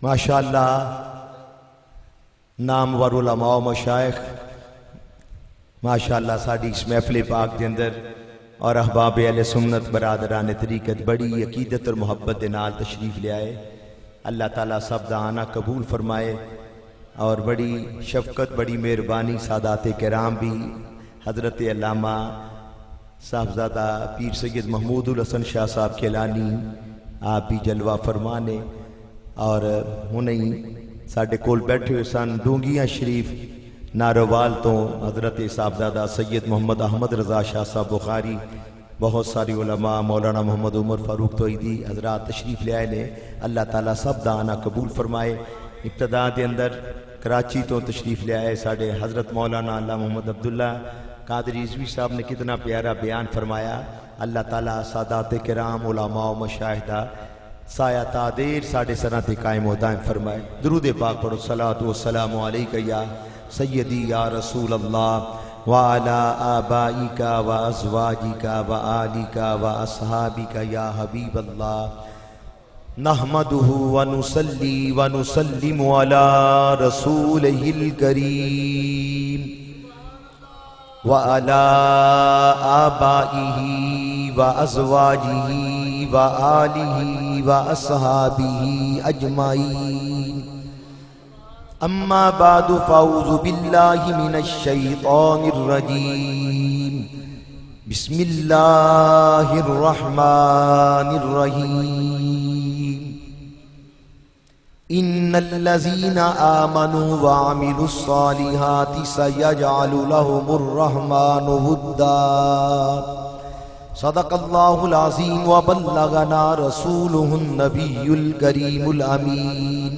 माशाअल्लाह नामवर उलमा व मशाइख माशाअल्लाह साड़ी इस महफिल पाक के अंदर और अहबाब अहले सुन्नत बरादरान तरीकत बड़ी अकीदत और मुहब्बत के नाल तशरीफ ले आए। अल्लाह ताला सब दा आना कबूल फरमाए और बड़ी शफकत बड़ी मेहरबानी सादात किराम भी हजरत अल्लामा साहबजादा पीर सैयद महमूदुल हसन शाह साहब केलानी आप भी जलवा फरमाने और हुने साडे कोल बैठे हुए सन डूंगिया शरीफ नारोवाल तो हजरत साहबजादा सैयद मोहम्मद अहमद रजा शाह साहब बुखारी बहुत सारी उलमा मौलाना मोहम्मद उमर फारूक तोईदी हजरात तशरीफ ले आए ने। अल्लाह ताला सब दा आना कबूल फरमाए। इब्तदा के अंदर कराची तो तशरीफ ले आए साडे हजरत मौलाना अल्लाह मोहम्मद अब्दुल्ला कादरी रिजवी साहब ने कितना प्यारा बयान फरमाया। अल्लाह ताला सादात किराम उलमा व मशाहिदा साया तादेर साढ़े सरा ते कायम व दायम फरमाए। दुरूद पाक पढ़ो। सलातु व सलामु अलैका या सय्यदी या रसूल अल्लाह व अला आबाइका व अज़वाजिका व आलिका व अस्हाबिका या हबीब अल्लाह। नहमदुहु व नुसल्ली व नुसल्लिमु अला रसूलिहिल करीम व अला आबाइही व अज़वाजिही व आलिही व अस्हाबिही अजमाइन। अम्मा बादु फ़अऊज़ु बिल्लाहि मिनश शैतानिर रजीम। बिस्मिल्लाहिर रहमानिर रहीम। इन्नल्लज़ीना आमनू व अमिलुस्सालिहाति सयजअलु लहुमुर रहमानु वुद्दा। सदक़ल्लाहुल अज़ीम व बल्लगना रसूलुहुन नबियुल करीमुल अमीन।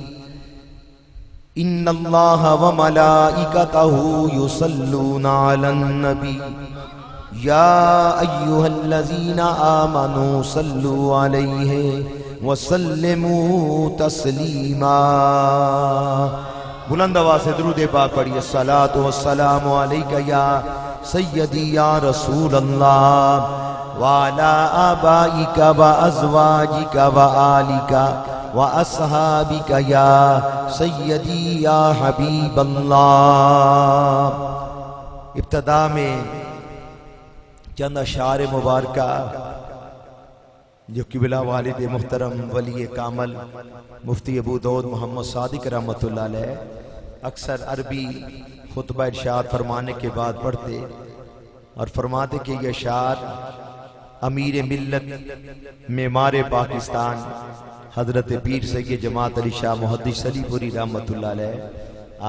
इन्नल्लाह व मलाइकतहु युसल्लूना अलन नबी या अय्युहल्लज़ीना आमनू सल्लु अलैहि व सल्लिमू तस्लीमा। बुलंद आवाज़ से दुरूद पाक पढ़िए। सलातु व सलामु अलैका या सय्यदी या रसूल अल्लाह व अला आबाइका व अज़वाजिका व आलिका व अस्हाबिका या सय्यदी या हबीब अल्लाह। इब्तदा में चंद अशार मुबारका जो किबला वालिद मुहतरम वली कामल मुफ्ती अबू दाऊद मोहम्मद सादिक रहमतुल्लाह अलैह अक्सर अरबी खुतबा इरशाद फरमाने के बाद पढ़ते और फरमाते कि ये अशार अमीर मिल्लत मेमारे पाकिस्तान हजरत पीर सैयद जमात अली शाह मुहद्दिस अलीपुरी रहमतुल्लाह अलैह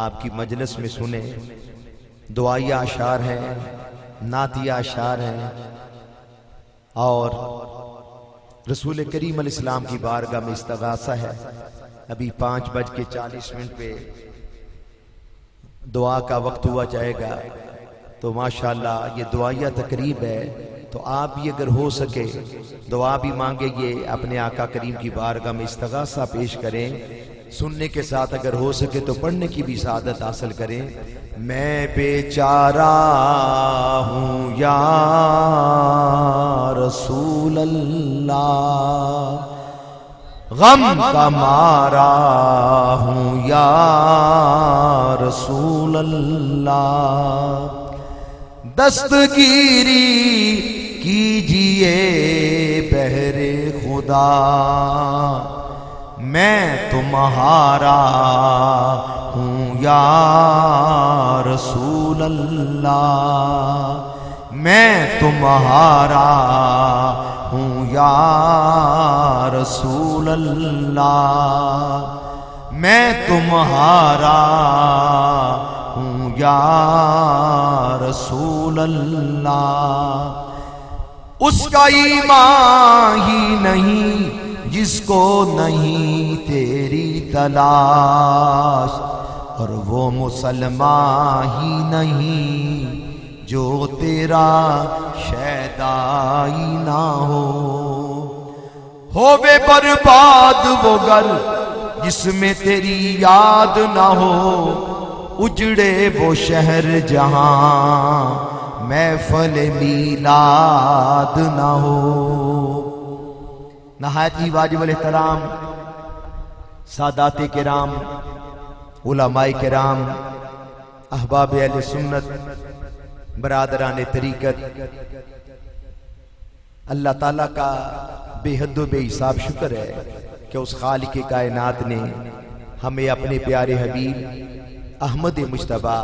आपकी मजलिस में सुने। दुआया अशार हैं, नातिया अशार हैं और रसूल करीम अलैहिस्सलाम की बारगाह में इस्तगासा है। अभी 5:40 पे दुआ का वक्त हुआ जाएगा तो माशाअल्लाह ये दुआया तकरीब है तो आप भी अगर हो सके दुआ भी मांगेंगे, अपने आका करीम की बारगाह में इस्तगासा पेश करें। सुनने के साथ अगर हो सके तो पढ़ने की भी सादत हासिल करें। मैं बेचारा हूँ या रसूल अल्लाह, गम का मारा हूँ या रसूल अल्लाह। दस्तगीरी कीजिए बहरे खुदा, मैं तुम्हारा हूँ या रसूल अल्लाह। मैं तुम्हारा हूँ या रसूल अल्लाह। मैं तुम्हारा हूँ या रसूल अल्लाह। उसका ईमान ही नहीं जिसको नहीं तेरी तलाश, और वो मुसलमान ही नहीं जो तेरा शैदाई ना हो बे बर्बाद वो घर जिसमें तेरी याद ना हो, उजड़े वो शहर जहां महफल मीलाद ना हो। नहायत ही वाजिब एहतराम सादाते किराम, उलमाए किराम, अहबाब अहले सुन्नत, बरादरान तरीकत, अल्लाह ताला का बेहद बेहिसाब शुक्र है कि उस खालिक कायनात ने हमें अपने प्यारे हबीब अहमद मुश्तबा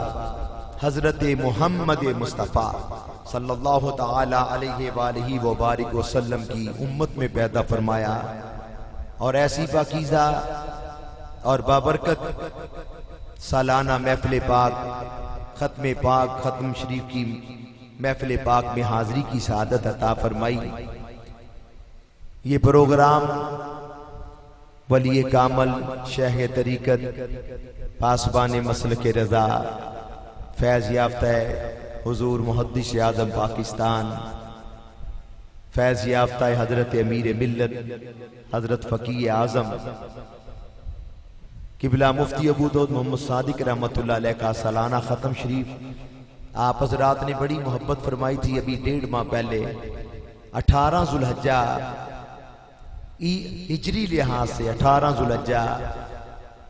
हजरत मोहम्मद मुस्तफ़ा सल्लल्लाहु ताला अलैहि व बारिक वसल्लम की उम्मत में पैदा फरमाया और ऐसी पाकीज़ा और बाबरकत सालाना महफिल पाक ख़त्म शरीफ की महफिल पाक में हाजिरी की सआदत अता फरमाई। ये प्रोग्राम वली कामल शेख तरीकत पासबान मसलक रज़ा फैज़ याफ्ता हुजूर मुहद्दिस आज़म पाकिस्तान, फैज़ याफ्ता हजरत अमीर मिल्लत हजरत फ़कीह आज़म किबला मुफ्ती अबू दाऊद मोहम्मद सादिक रहमतुल्लाह अलैह का सालाना ख़त्म शरीफ आप हजरात ने बड़ी मोहब्बत फरमाई थी। अभी 1.5 माह पहले 18 ज़ुल्हज्जा हिजरी लिहाज से 18 ज़ुल्हज्जा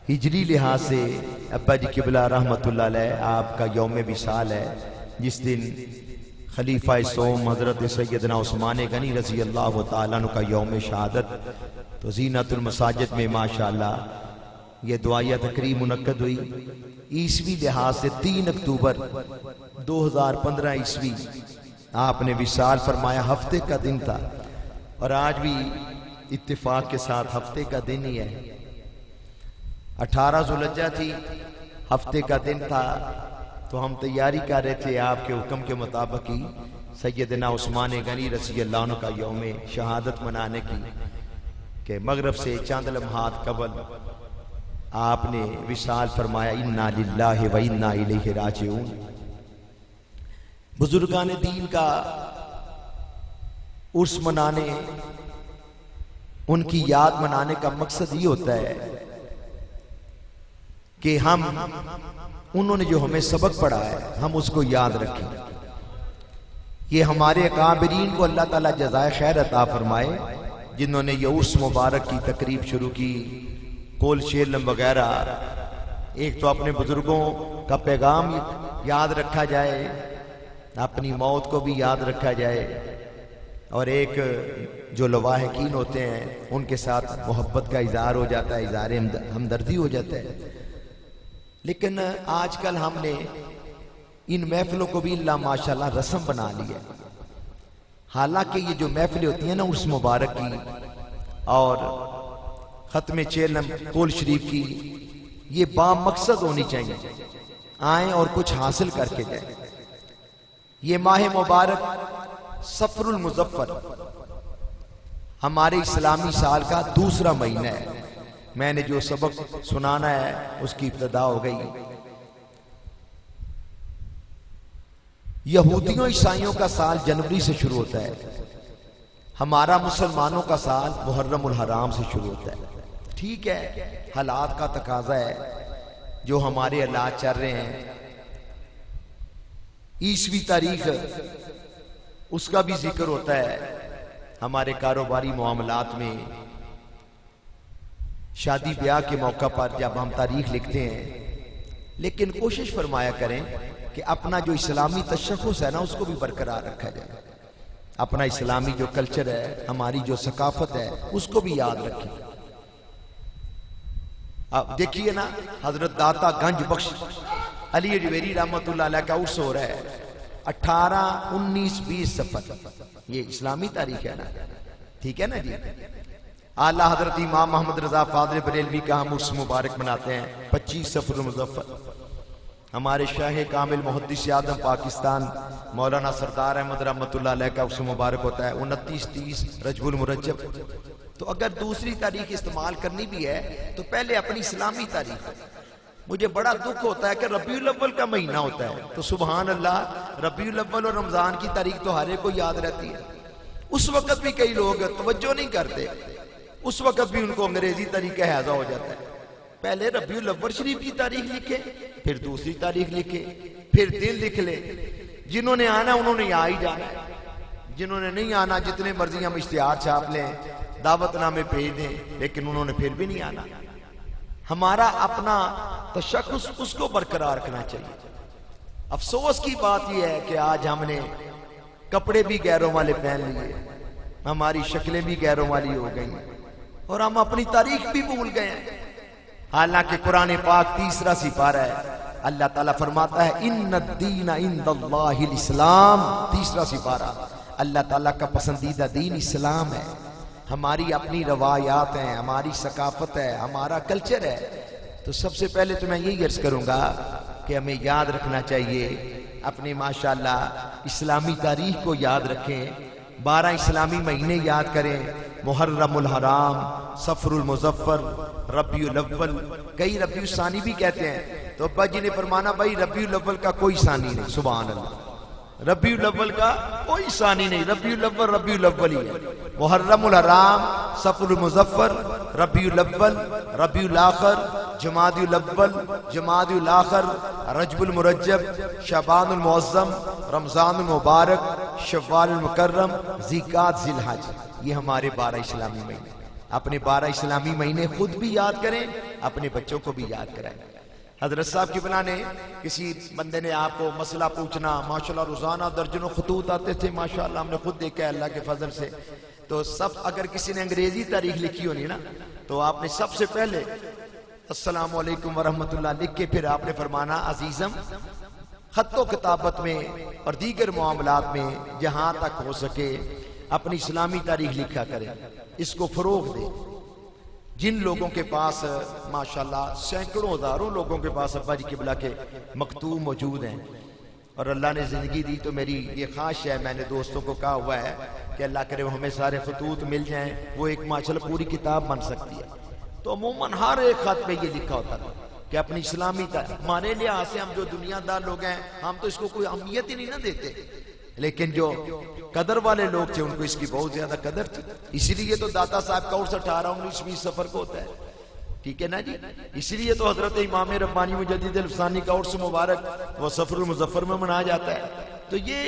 हिजरी लिहाज से अब्बा जी किबला रहमतुल्लाह अलैह आपका यौम विसाल है, जिस दिन खलीफा सोम हजरत सैयदना उस्मान गनी रज़ी अल्लाह तआला अन्हु का यौम शहादत। तो ज़ीनतुल मसाजिद में माशाअल्लाह ये दुआया तकरीब मुनक्कद हुई। ईसवी लिहाज से 3 अक्टूबर 2015 ईस्वी आपने विसाल फरमाया, हफ्ते का दिन था और आज भी इत्तेफाक के साथ हफ्ते का दिन ही है। 18 ज़ुल्हज्जा थी, हफ्ते का दिन था, तो हम तैयारी कर रहे थे आपके हुक्म के मुताबिक ही सैयदना उस्मान गनी रज़ी अल्लाह अन्हु का यौम शहादत मनाने की के मगरब से चंद लम्हात कबल आपने विसाल फरमाया, इन्ना लिल्लाहि व इन्ना इलैहि राजिऊन। बुजुर्गान दीन का उर्स मनाने, उनकी याद मनाने का मकसद ये होता है कि हम उन्होंने जो हमें सबक पढ़ा है हम उसको याद रखें। ये हमारे अकाबरीन को अल्लाह ताला जज़ाए खैर अता फरमाए, जिन्होंने ये उर्स मुबारक की तकरीब शुरू की, कोल शेलम वगैरह। एक तो अपने बुजुर्गों का पैगाम याद रखा जाए, अपनी मौत को भी याद रखा जाए, और एक जो लवाहिकीन होते हैं उनके साथ मोहब्बत का इजहार हो जाता है, इजहार हमदर्दी हो जाता है। लेकिन आजकल हमने इन महफिलों को भी अल्लाह माशाल्लाह रस्म बना लिया। हालांकि ये जो महफिलें होती हैं ना उर्स मुबारक की और खत्म चेलम कोल शरीफ की, ये बामकसद होनी चाहिए, आए और कुछ हासिल करके जाए। ये माह मुबारक सफरुल मुज़फ्फर हमारे इस्लामी साल का दूसरा महीना है। मैंने जो सबक सुनाना है उसकी इब्तिदा हो गई। यहूदियों ईसाइयों का साल जनवरी से शुरू होता है, हमारा मुसलमानों का साल मुहर्रमुल हराम से शुरू होता है। ठीक है, हालात का तकाजा है, जो हमारे हालात चल रहे हैं, ईसवी तारीख उसका भी जिक्र होता है। हमारे कारोबारी मामलात में शादी ब्याह के मौका पर जब हम तारीख लिखते हैं, लेकिन कोशिश फरमाया करें कि अपना जो इस्लामी तशख़्ख़ुस है ना उसको भी बरकरार रखा जाए। अपना इस्लामी जो कल्चर है, हमारी जो सकाफत है, उसको भी याद रखें। अब देखिए ना, हजरत दाता गंज बख्श अली अजमेरी रहमतुल्लाह अलैह का उर्स हो रहा है 18, 19, 20 सफर। ये इस्लामी तारीख है ना, ठीक है ना जी। आला हजरत इमाम मोहम्मद रजा फादल बरेलवी का हम उर्स मुबारक मनाते हैं 25 सफर मुज़फ्फर। हमारे शाह कामिल मुहद्दिस आज़म पाकिस्तान मौलाना सरदार अहमद रहमतुल्लाह अलैह का उर्स मुबारक होता है 29, 30 रजबुल मुरज्जब। तो अगर दूसरी तारीख इस्तेमाल करनी भी है तो पहले अपनी इस्लामी तारीख। मुझे बड़ा दुख होता है कि रबीउल अव्वल का महीना होता है, तो सुबहान अल्लाह, रबीउल अव्वल और रमजान की तारीख तो हर एक को याद रहती है। उस वक्त भी कई लोग तवज्जो नहीं करते, उस वक्त भी उनको अंग्रेजी तरीका हैजा हो जाता है। पहले रबीउल अव्वल शरीफ की तारीख लिखे, फिर दूसरी तारीख लिखे, फिर दिन लिख ले। जिन्होंने आना उन्होंने आ ही जाना है, जिन्होंने नहीं आना जितने मर्जी हम इश्तिहार छाप लें, दावतनामे भेज दें, लेकिन उन्होंने फिर भी नहीं आना। हमारा अपना तशख्खुस उसको बरकरार रखना चाहिए। अफसोस की बात यह है कि आज हमने कपड़े भी गैरों वाले पहन लिए, हमारी शक्लें भी गैरों वाली हो गई और हम अपनी तारीख भी भूल गए हैं। हालांकि कुरान पाक 3रा सिपारा है, अल्लाह ताला फरमाता है इन्नद्दीन इंदल्लाहिल इस्लाम। 3रा सिपारा, अल्लाह ताला का पसंदीदा दीन इस्लाम है। हमारी अपनी रवायात हैं, हमारी सकाफत है, हमारा कल्चर है। तो सबसे पहले तो मैं यही अर्ज करूंगा कि हमें याद रखना चाहिए अपने माशाअल्लाह इस्लामी तारीख को याद रखें। 12 इस्लामी महीने याद करें, मुहर्रमुल हराम, सफरुल मुजफ्फर, रबीउल अव्वल, कई रबीउल सानी भी कहते हैं। तो अब्बा जी ने फरमाना भाई रबीउल अव्वल का कोई सानी नहीं, सुभान अल्लाह, रबीउल अव्वल का कोई सानी नहीं, रबीउल अव्वल ही है। मुहर्रमुल हराम, सफरुल मुजफ्फर, रबीउल अव्वल, रबीउल आखिर, जमादुल अव्वल, जमादुल आखिर, रजबुल मुरज्जब, शबानुल मुअज्जम, रमजानुल मुबारक, शव्वालुल मुकर्रम, ज़िकात, ज़िलहज, ये हमारे 12 इस्लामी महीने। अपने 12 इस्लामी महीने खुद भी याद करें, अपने बच्चों को भी याद कराएं। हजरत साहब की बना ने किसी बंदे ने आपको मसला पूछना, माशाल्लाह रोजाना दर्जनों खतूत आते थे, माशाल्लाह हमने खुद देखा है अल्लाह के फजल से। तो सब अगर किसी ने अंग्रेजी तारीख लिखी होनी ना, तो आपने सबसे पहले अस्सलाम वालेकुम वरहमतुल्लाह लिख के फिर आपने फरमाना अजीजम खत्तो किताबत में और दीगर मामलात में जहां तक हो सके अपनी इस्लामी तारीख लिखा करें, इसको फरोग दे। जिन लोगों के पास माशाल्लाह सैकड़ों हजारों लोगों के पास अब्बा जी किबला के मकतूब मौजूद हैं और अल्लाह ने जिंदगी दी, तो मेरी ये ख्वाहिश है, मैंने दोस्तों को कहा हुआ है कि अल्लाह करे वो हमें सारे खतूत मिल जाएं, वो एक माशाल्लाह पूरी किताब बन सकती है। तो अमूमन हर एक खत पे ये लिखा होता था कि अपनी इस्लामी हमारे लिहाज से हम जो दुनियादार लोग हैं हम तो इसको कोई अहमियत ही नहीं ना देते, लेकिन जो कदर वाले लोग थे उनको इसकी बहुत ज्यादा कदर थी। इसीलिए तो दाता साहब का उर्स 18-19-20 सफर को होता है, ठीक है ना जी। इसीलिए तो हजरत इमाम रब्बानी मुजद्दिद अल-अफ़सानी का उर्स मुबारक वो सफरुल मुज़फ़्फ़र में मनाया जाता है। तो ये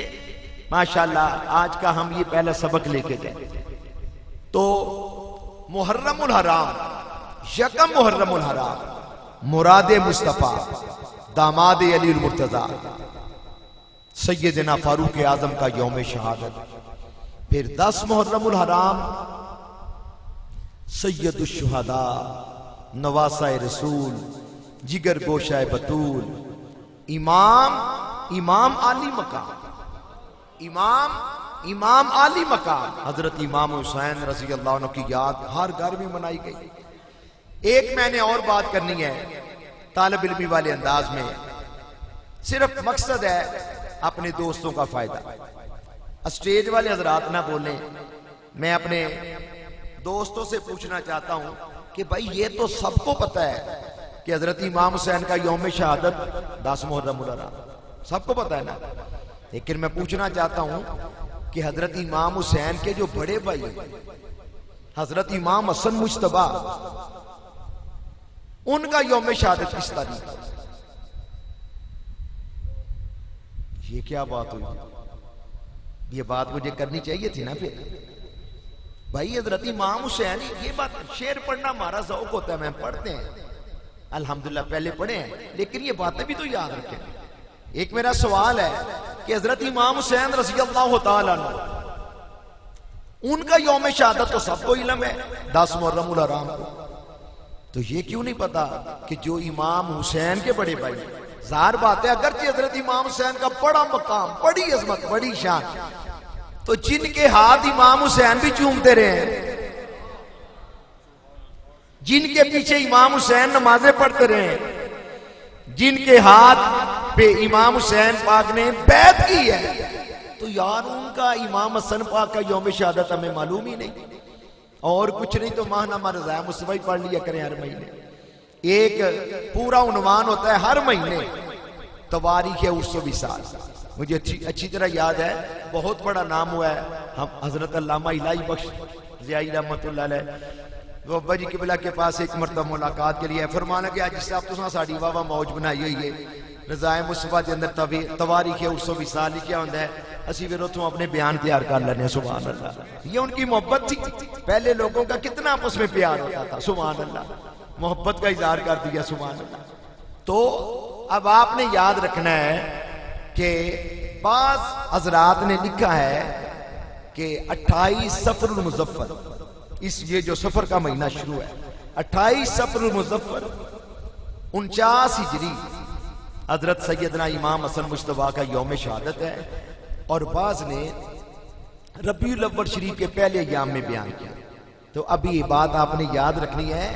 माशाल्लाह आज का हम ये पहला सबक लेके गए। तो मुहर्रमुल हराम, यकम मुहर्रमुल हराम, मुराद मुस्तफा दामाद अली मुर्तजा सैयदना फारूक आजम का यौम शहादत। फिर 10 मुहर्रमुल हराम सैयदुश शुहदा नवासाए रसूल जिगर गोशाए बतूल इमाम आली मकाम, इमाम आली मकाम हजरत इमाम हुसैन रज़ी अल्लाह अन्हु की याद हर घर में मनाई गई। एक मैंने और बात करनी है तालिब इल्मी वाले अंदाज में, सिर्फ मकसद है अपने दोस्तों का फायदा। स्टेज वाले हजरात ना बोले, मैं अपने दोस्तों से पूछना चाहता हूं कि भाई ये तो सबको पता है कि हजरत इमाम हुसैन का यौम शहादत 10 मुहर्रमुल हराम, सबको पता है ना, लेकिन मैं पूछना चाहता हूं कि हजरत इमाम हुसैन के जो बड़े भाई हजरत इमाम हसन मुज्तबा, उनका यौम शहादत किस तारीख? ये क्या बात हुई? ये बात मुझे करनी चाहिए थी ना फिर भाई। हजरत इमाम हुसैन, ये बात शेर पढ़ना हमारा शौक होता है, मैं पढ़ते हैं अल्हम्दुलिल्लाह, पहले पढ़े हैं, लेकिन ये बातें भी तो याद रखें। एक मेरा सवाल है कि हजरत इमाम हुसैन रज़ी अल्लाह तआला अन्हु, उनका यौम शहादत तो सबको इल्म है 10 मुहर्रमुल हराम को, तो ये क्यों नहीं पता कि जो इमाम हुसैन के बड़े भाई, ज़ाहिर बात है अगरचे हजरत इमाम हुसैन का बड़ा मकाम, बड़ी अजमत, बड़ी शान, तो जिनके हाथ इमाम हुसैन भी चूमते रहे, जिनके पीछे इमाम हुसैन नमाजें पढ़ते रहे, जिनके हाथ पे इमाम हुसैन पाक ने बैत की है, तो यार उनका इमाम हसन पाक का यौम शहादत हमें मालूम ही नहीं। और कुछ नहीं तो माहनामा रज़ाए मुस्तफ़ा ही पढ़ लिया करें हर महीने। एक पूरा उन्वान होता है हर महीने तवारीख़ उर्स विसाल, मुझे अच्छी तरह याद है, बहुत बड़ा नाम हुआ है। हम हजरत अल्लामा इलाही बख्श ज़ियाई रहमतुल्लाह अलैह वो अब्बा जी किबला के पास एक मरतबा मुलाकात के लिए फरमाना कि अज साहब तुसां साडी वावा मौज बनाई हुई है, रज़ाए मुस्तफ़ा के अंदर तवारीख़ उर्स विसाल लिखा होता है, असी फिर उतों अपने बयान तैयार कर लेने। सुभान अल्लाह, ये उनकी मोहब्बत थी। पहले लोगों का कितना आपस में प्यार होता था, सुभान अल्लाह। मोहब्बत का इजहार कर दिया, सुभान अल्लाह। तो अब आपने याद रखना है कि बाज हजरात ने लिखा है कि 28 सफरुल मुजफ्फर, इस ये जो सफर का महीना शुरू है, 28 सफरुल मुजफ्फर 49 हिजरी हजरत सैयदना इमाम हसन मुश्तबा का यौम शहादत है। और बाज ने रबीउल अव्वल शरीफ के पहले अय्याम में बयान किया। तो अभी ये बात आपने याद रखनी है,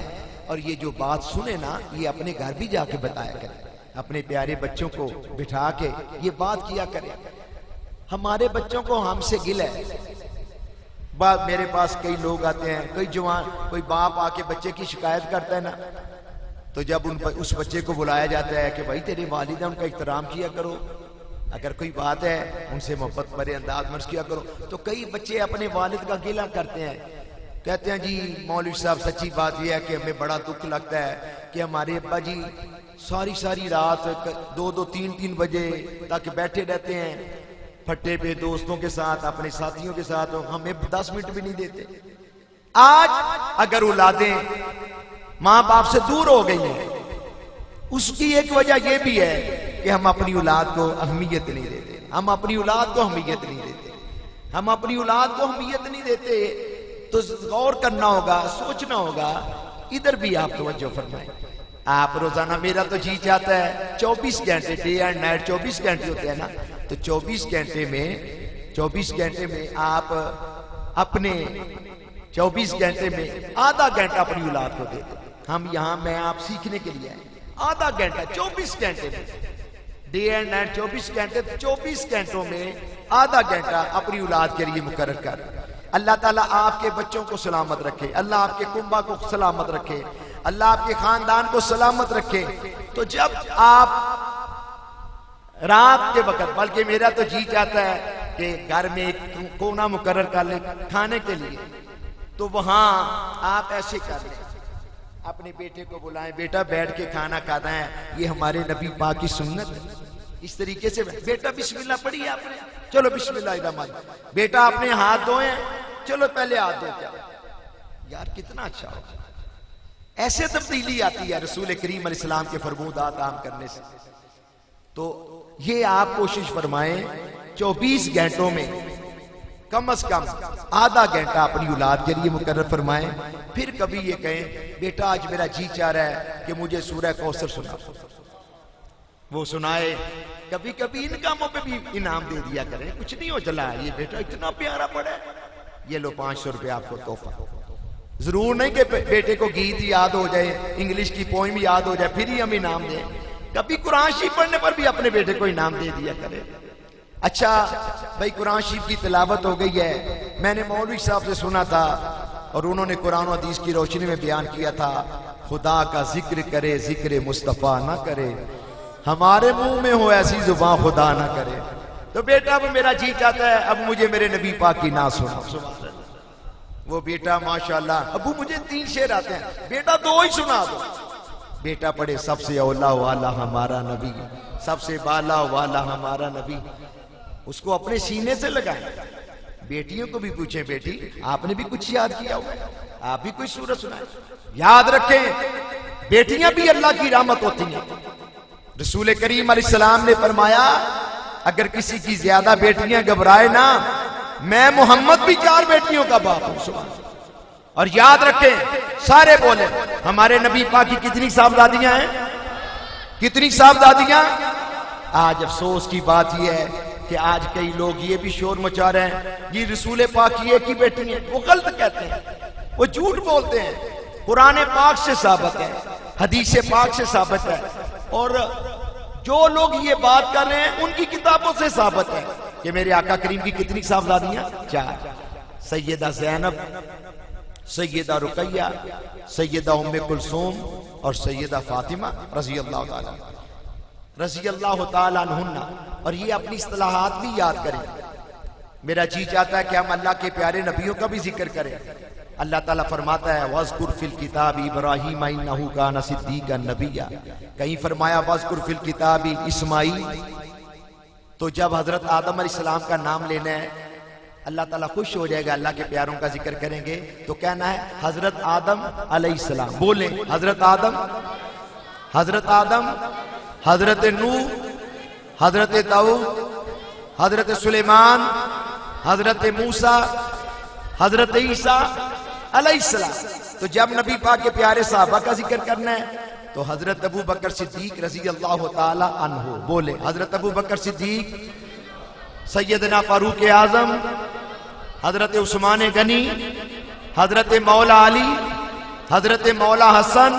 और ये जो बात सुने ना, ये अपने घर भी जाके बताया करें, अपने प्यारे बच्चों को बिठा के ये बात किया करें। हमारे बच्चों को हमसे गिल है। बात मेरे पास कई लोग आते हैं, कई जवान, कोई बाप आके बच्चे की शिकायत करता है ना, तो जब उस बच्चे को बुलाया जाता है कि भाई तेरे वालिदा, उनका एहतराम किया करो, अगर कोई बात है उनसे मोहब्बत भरे अंदाज मर्ज किया करो। तो कई बच्चे अपने वालिद का गिला करते हैं, कहते हैं जी मौलवी साहब सच्ची बात यह है कि हमें बड़ा दुख लगता है कि हमारे अब्बा जी सारी सारी रात 2-2, 3-3 बजे तक बैठे रहते हैं फट्टे पे दोस्तों के साथ, अपने साथियों के साथ, हमें 10 मिनट भी नहीं देते। आज अगर औलादें माँ बाप से दूर हो गई हैं, उसकी एक वजह यह भी है कि हम अपनी औलाद को अहमियत नहीं देते, हम अपनी औलाद को अहमियत नहीं देते, हम अपनी औलाद को अहमियत नहीं देते। तो गौर करना होगा, सोचना होगा, इधर भी आप तवज्जो फरमाएं। आप रोजाना, मेरा तो जी चाहता है 24 घंटे, डे एंड नाइट 24 घंटे होते हैं ना, तो 24 घंटे में आप अपने 24 घंटे में आधा घंटा अपनी औलाद को दे दें। हम यहाँ मैं आप सीखने के लिए आए, आधा घंटा 24 घंटे में, डे एंड नाइट 24 घंटे, 24 घंटों में आधा घंटा अपनी औलाद के लिए मुकर्रर कर। अल्लाह ताला आपके बच्चों को सलामत रखे, अल्लाह आपके कुंबा को सलामत रखे, अल्लाह आपके खानदान को सलामत रखे। तो जब आप रात के वक्त, बल्कि मेरा तो जी चाहता है कि घर में एक कोना मुकर्रर कर ले खाने के लिए, तो वहां आप ऐसे कर लें, अपने बेटे को बुलाएं, बेटा बैठ के खाना खाता है, ये हमारे नबी पाक की सुन्नत है। इस तरीके से बेटा बिस्मिल्लाह पढ़ी आपने, चलो बिस्मिल्लाह, बेटा आपने हाथ धोए, चलो पहले हाथ धो क्या, यार कितना अच्छा होगा। ऐसे तब्दीली आती है रसूल करीम अलैहिस्सलाम के फरमूदात आम करने से। तो ये आप कोशिश फरमाएं 24 घंटों में कम से कम आधा घंटा अपनी औलाद के लिए मुकर्रर फरमाएं। फिर कभी ये कहें बेटा आज मेरा जी चाह रहा है कि मुझे सूरह कौसर सुना, वो सुनाए। कभी कभी इन कामों पे भी इनाम दे दिया करें, कुछ नहीं हो चला, ये बेटा इतना प्यारा पड़ा है, ये लो 500 रुपये आपको तोहफा। जरूर नहीं कि बेटे को गीत याद हो जाए, इंग्लिश की पोइम याद हो जाए फिर ही हम इनाम दें। कभी कुरान शरीफ पढ़ने पर भी अपने बेटे को इनाम दे दिया करें। अच्छा भाई, कुरान शरीफ की तिलावत हो गई है, मैंने मौलवी साहब से सुना था और उन्होंने कुरान और हदीस की रोशनी में बयान किया था, खुदा का जिक्र करे जिक्र मुस्तफा ना करे, हमारे मुंह में हो ऐसी जुबान खुदा ना करे। तो बेटा अब मेरा जी चाहता है अब मुझे मेरे नबी पाक की ना सुना। वो बेटा माशाल्लाह, अबू मुझे 3 शेर आते हैं, बेटा 2 ही सुना दो। बेटा पढ़े सबसे औला वाला हमारा नबी, सबसे बाला वाला हमारा नबी, उसको अपने सीने से लगाए। बेटियों को भी पूछे, बेटी आपने भी कुछ याद किया हुआ, आप भी कोई सूरत सुनाए। याद रखें बेटियां भी अल्लाह की रहमत होती हैं। रसूल करीम अलैहिस्सलाम ने फरमाया अगर किसी की ज्यादा बेटियां घबराए ना, मैं मोहम्मद भी 4 बेटियों का बाप हूं। और याद रखें सारे बोले हमारे नबी पाक की कितनी साहबजादियां हैं, कितनी साहबजादियां। आज अफसोस की बात यह है कि आज कई लोग ये भी शोर मचा रहे हैं ये रसूल पाक की एक ही बेटी है। वो गलत कहते हैं, वो झूठ बोलते हैं। कुरान पाक से साबित है, हदीस पाक से साबित है, और जो लोग ये बात कर रहे हैं उनकी किताबों से साबित है कि मेरे आका करीम की कितनी साहबजादियां, 4। सैयदा ज़ैनब, सैयदा रुकैया, सैयदा उम्मे कुलसूम और सैयदा फातिमा रज़ी अल्लाह ताला अन्हुन्ना। और ये अपनी इस्तिलाहात भी याद करें। मेरा जी चाहता है कि हम अल्लाह के प्यारे नबियों का भी जिक्र करें। अल्लाह ताला फरमाता है वज़कुर फिल किताब इब्राहीम इन्नहु काना सिद्दीक़न नबिय्या। कहीं फरमाया वज़कुर फिल किताब इस्माईल। तो जब हजरत आदम अलैहिस्सलाम का नाम लेना है अल्लाह ताला खुश हो जाएगा, अल्लाह के प्यारों का जिक्र करेंगे तो कहना है हजरत आदम अलैहिस्सलाम। बोले हजरत आदम, हजरत आदम, हजरत नूह, हजरत दाऊद, हजरत सुलेमान, हजरत मूसा, हजरत ईसा अलैहिस्सलाम। तो जब नबी पाक के प्यारे साहबा का जिक्र करना है तो हजरत अबू बकर सिद्दीक रज़ी अल्लाह ताला अन्हु। बोले हजरत अबू बकर सिद्दीक, सैयदना फारूक आजम, हजरत उस्मान गनी, हजरत मौला अली, हजरत मौला हसन,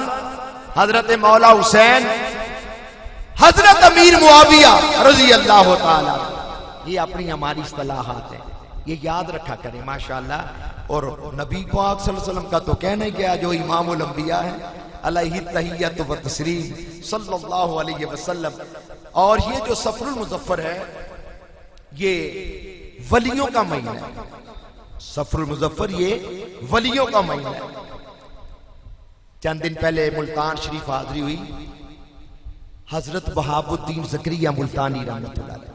हजरत मौला हुसैन, हजरत अमीर मुआविया रज़ी अल्लाह ताला। ये अपनी हमारी इस्तिलाहात है, ये याद रखा करें माशाअल्लाह। और नबी पाक सल्लल्लाहु अलैहि वसल्लम का तो कहना ही क्या, जो इमामुल अंबिया है अलैहि तहिय्यतु व तस्लीम सल्लल्लाहु अलैहि वसल्लम। और ये जो सफरुल मुज़फ्फर है ये वलियों का महीना है। सफरुल मुज़फ्फर ये वलियों का महीना है। चंद दिन पहले मुल्तान शरीफ हाजिरी हुई, हजरत बहाबुद्दीन ज़करिया मुल्तानी रहमतुल्लाह अलैह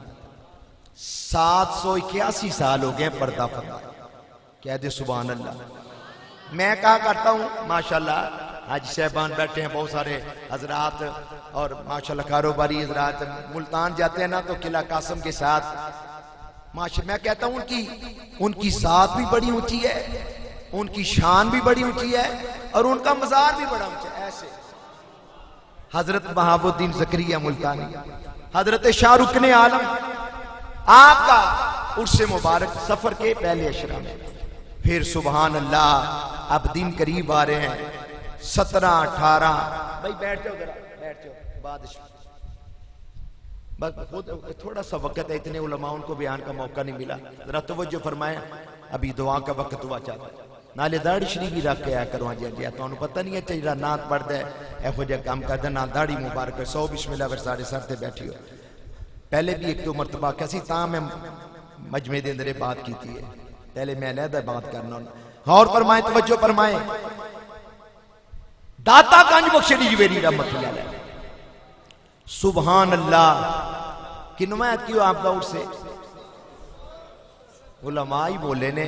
781 साल हो गए पर्दा फरमा। कह दे सुभान अल्लाह। मैं कहा करता हूं माशाल्लाह, आज साहबान बैठे हैं बहुत सारे हजरात और माशाल्लाह कारोबारी हजरात मुल्तान जाते हैं ना तो किला कासम के साथ माशा, मैं कहता हूं उनकी साथ भी बड़ी ऊंची है, उनकी शान भी बड़ी ऊंची है और उनका मजार भी बड़ा ऊंचा है। ऐसे हजरत बहाबुद्दीन ज़करिया मुल्तानी, हजरत शाहरुख आलम, आपका उर्से मुबारक सफर के पहले अशरा में। फिर सुबहान अल्लाह अब दिन करीब आ रहे हैं 17, 18। भाई बैठ जाओ जरा, बैठ जाओ। बाद बस खुद थोड़ा सा वक्त है, इतने उलमाओं को बयान का मौका नहीं मिला। जरा तवज्जो फरमाए, अभी दुआ का वक्त हुआ चाहता है। नाले दाढ़ी शरीफ भी रख के आया करो जी, तो पता नहीं है चेहरा नात पढ़ता है एहो जहा काम करता ना दाढ़ी मुबारक 100 बिस्मिल्लाह फिर साढ़े सर से बैठी हो। पहले भी एक दो मरतबा कैसी ता मैं मजमे दे अंदर बात की थी, पहले मैं अलहदा बात करना। और फरमाए, तवज्जो फरमाए, दाता गंज बख्शे जुवेरी रहमतुल्लाह अलैह सुभान अल्लाह की नुमायत की आप दौर से उलमा ही बोले ने,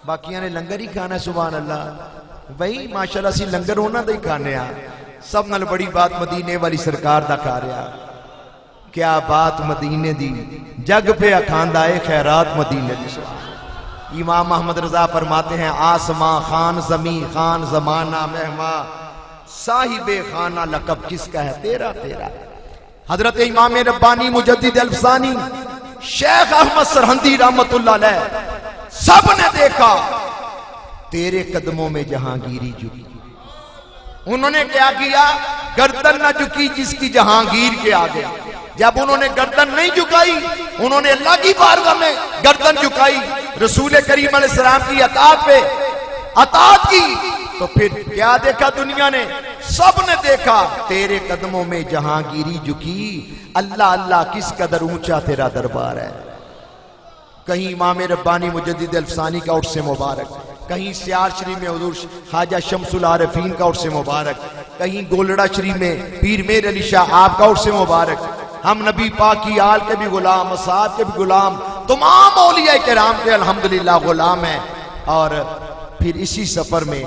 बाकिया ने लंगर ही खाना। सुभान अल्लाह भाई माशाल्लाह सी लंगर उन्होंने ही खाने आ। सब नाल बड़ी बात मदीने वाली सरकार दा खा रहा। क्या बात मदीने दी, जग पे अखांदा है खैरात मदीने दी। इमाम अहमद रजा फरमाते हैं, आसमां खान जमी खान जमाना मेहमा साहिबे खाना लकब किसका है, तेरा तेरा। हजरत इमाम रब्बानी मुजद्दिद अल्फसानी शेख अहमद सरहंदी रहमतुल्लाह अलैह सब ने देखा तेरे कदमों में जहांगीरी झुकी। उन्होंने क्या किया, गर्दन न झुकी जिसकी जहांगीर के आगे। जब उन्होंने गर्दन नहीं झुकाई, उन्होंने अल्लाह की बारगाह में गर्दन झुकाई, रसूल करीम अलैहिस्सलाम की अताअत पे अताअत की, तो फिर क्या देखा दुनिया ने, सब ने देखा तेरे कदमों में जहांगीरी झुकी। अल्लाह अल्लाह किस कदर ऊंचा तेरा दरबार है। कहीं इमाम रब्बानी मुजद्दिद अल्फसानी का उर्स मुबारक, कहीं सियार शरीफ में हुजूर ख्वाजा शम्सुल आरिफीन का उर्स मुबारक, कहीं गोलड़ा शरीफ में पीर मेर अली शाह आपका उर्स मुबारक। हम नबी पाक की आल के भी गुलाम, असहाब के भी गुलाम, तमाम औलिया किराम के अल्हम्दुलिल्लाह गुलाम है। और फिर इसी सफर में